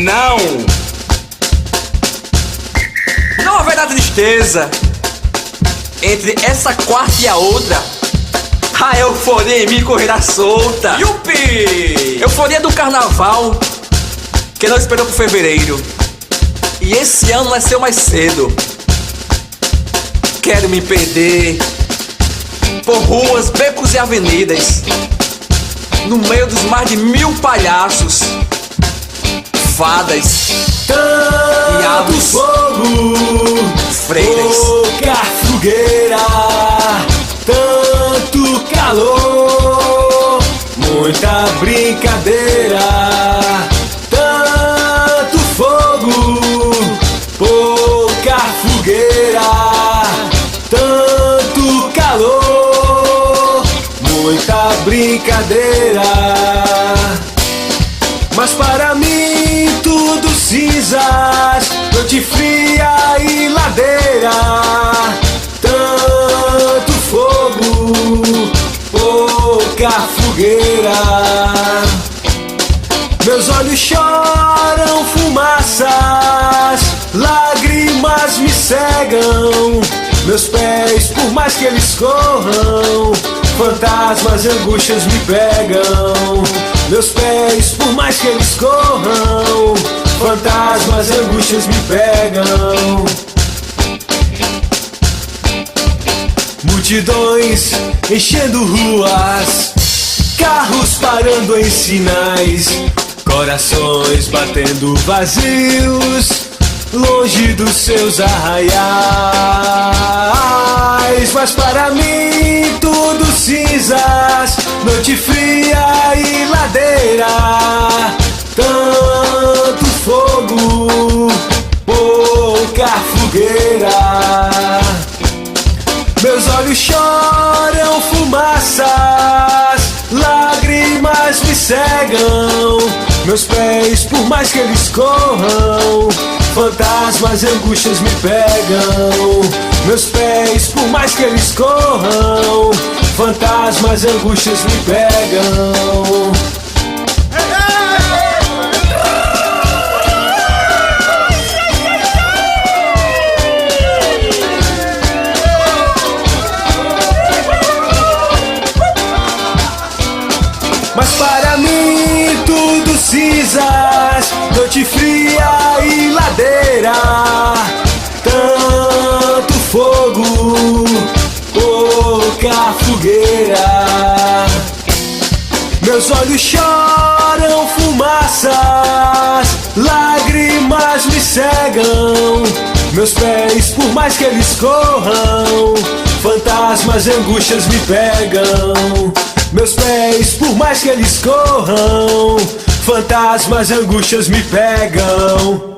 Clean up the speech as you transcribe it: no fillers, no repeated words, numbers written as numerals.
Não! Não haverá tristeza entre essa quarta e a outra. A euforia em mim correrá solta. Yupi! Euforia do carnaval que não esperou por fevereiro. E esse ano nasceu mais cedo. Quero me perder por ruas, becos e avenidas, no meio dos mais de 1000 palhaços, fadas, diabos, fogo, freiras, pouca fogueira, tanto calor, muita brincadeira. Tanto fogo, pouca fogueira, tanto calor, muita brincadeira. Mas para mim tudo cinzas, noite fria e ladeira. Tanto fogo, pouca fogueira. Meus olhos choram fumaças, lágrimas me cegam. Meus pés, por mais que eles corram, fantasmas e angústias me pegam. Meus pés, por mais que eles corram, fantasmas e angústias me pegam. Multidões enchendo ruas, carros parando em sinais, corações batendo vazios, longe dos seus arraiais. Mas para mim tudo cinzas, noite fria e ladeira. Tanto fogo, pouca fogueira. Meus olhos choram fumaças, lágrimas me cegam. Meus pés, por mais que eles corram, fantasmas e angústias me pegam. Meus pés, por mais que eles corram, fantasmas e angústias me pegam. Mas para mim tudo cinzas, noite fria e ladeira. Tanto fogo, pouca fogueira. Meus olhos choram fumaças, lágrimas me cegam. Meus pés, por mais que eles corram, fantasmas e angústias me pegam. Meus pés, por mais que eles corram, fantasmas e angústias me pegam.